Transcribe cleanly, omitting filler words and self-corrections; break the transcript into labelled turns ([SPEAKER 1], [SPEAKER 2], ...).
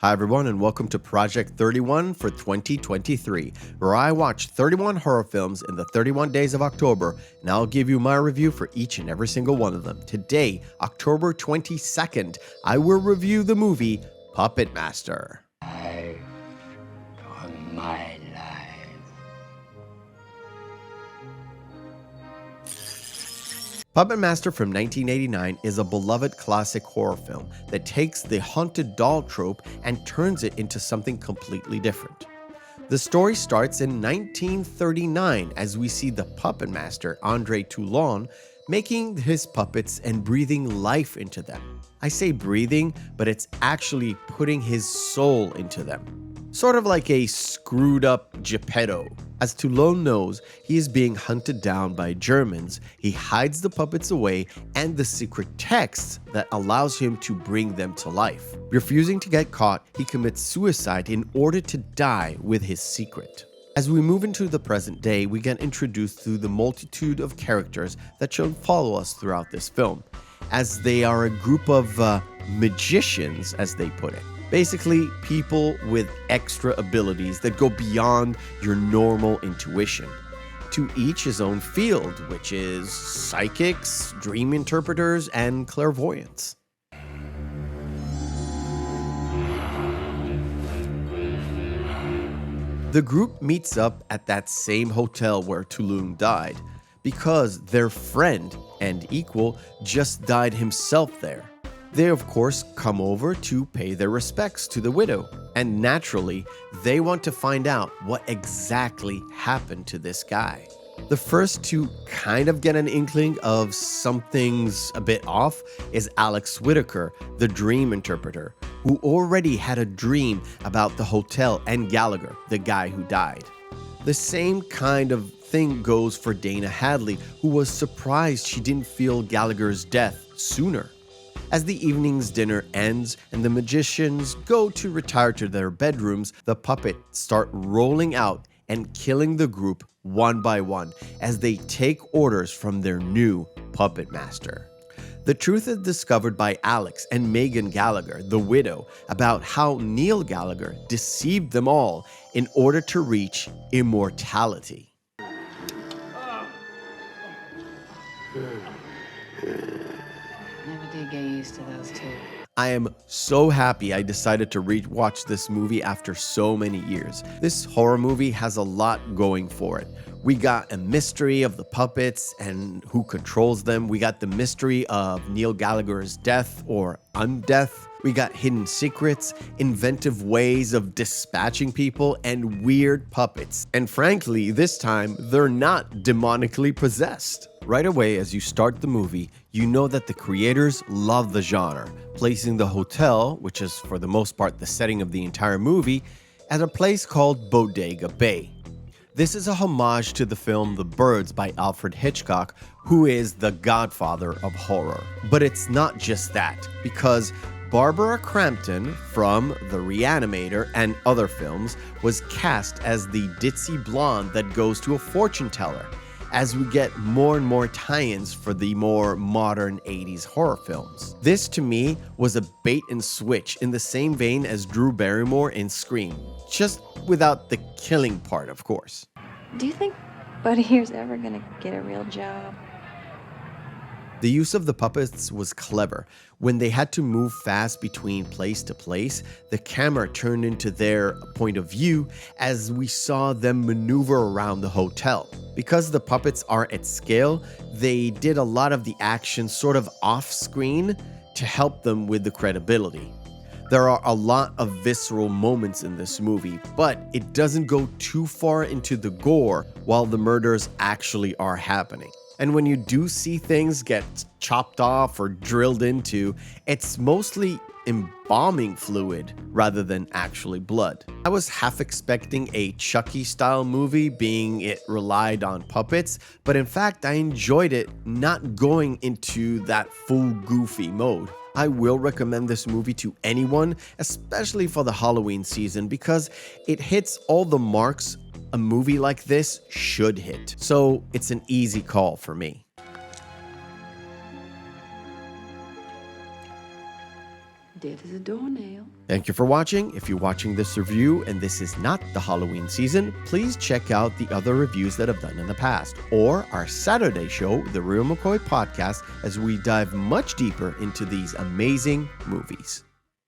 [SPEAKER 1] Hi everyone and welcome to Project 31 for 2023, where I watch 31 horror films in the 31 days of October, and I'll give you my review for each and every single one of them. Today, October 22nd, I will review the movie Puppet Master.
[SPEAKER 2] I on my life.
[SPEAKER 1] Puppet Master from 1989 is a beloved classic horror film that takes the haunted doll trope and turns it into something completely different. The story starts in 1939 as we see the puppet master, André Toulon, making his puppets and breathing life into them. I say breathing, but it's actually putting his soul into them. Sort of like a screwed up Geppetto. As Toulon knows he is being hunted down by Germans, he hides the puppets away and the secret text that allows him to bring them to life. Refusing to get caught, he commits suicide in order to die with his secret. As we move into the present day, we get introduced to the multitude of characters that should follow us throughout this film, as they are a group of magicians, as they put it. Basically, people with extra abilities that go beyond your normal intuition. To each his own field, which is psychics, dream interpreters, and clairvoyants. The group meets up at that same hotel where Toulon died, because their friend and equal just died himself there. They of course come over to pay their respects to the widow, and naturally, they want to find out what exactly happened to this guy. The first to kind of get an inkling of something's a bit off is Alex Whitaker, the dream interpreter, who already had a dream about the hotel and Gallagher, the guy who died. The same kind of thing goes for Dana Hadley, who was surprised she didn't feel Gallagher's death sooner. As the evening's dinner ends and the magicians go to retire to their bedrooms, the puppets start rolling out and killing the group one by one as they take orders from their new puppet master. The truth is discovered by Alex and Megan Gallagher, the widow, about how Neil Gallagher deceived them all in order to reach immortality.
[SPEAKER 3] Never did get used to those two.
[SPEAKER 1] I am so happy I decided to rewatch this movie after so many years. This horror movie has a lot going for it. We got a mystery of the puppets and who controls them. We got the mystery of Neil Gallagher's death or undeath. We got hidden secrets, inventive ways of dispatching people, and weird puppets. And frankly, this time, they're not demonically possessed. Right away, as you start the movie, you know that the creators love the genre, placing the hotel, which is for the most part the setting of the entire movie, at a place called Bodega Bay. This is a homage to the film The Birds by Alfred Hitchcock, who is the godfather of horror. But it's not just that, because Barbara Crampton from The Reanimator and other films was cast as the ditzy blonde that goes to a fortune teller, as we get more and more tie-ins for the more modern 80s horror films. This to me was a bait and switch in the same vein as Drew Barrymore in Scream, just without the killing part, of course.
[SPEAKER 4] Do you think Buddy here's ever gonna get a real job?
[SPEAKER 1] The use of the puppets was clever. When they had to move fast between place to place, the camera turned into their point of view as we saw them maneuver around the hotel. Because the puppets are at scale, they did a lot of the action sort of off screen to help them with the credibility. There are a lot of visceral moments in this movie, but it doesn't go too far into the gore while the murders actually are happening. And when you do see things get chopped off or drilled into, it's mostly embalming fluid rather than actually blood. I was half expecting a Chucky-style movie, being it relied on puppets, but in fact I enjoyed it not going into that full goofy mode. I will recommend this movie to anyone, especially for the Halloween season, because it hits all the marks a movie like this should hit. So it's an easy call for me.
[SPEAKER 3] dead as a doornail.
[SPEAKER 1] Thank you for watching. If you're watching this review and this is not the Halloween season, please check out the other reviews that I've done in the past, or our Saturday show, The Real McCoy Podcast, as we dive much deeper into these amazing movies.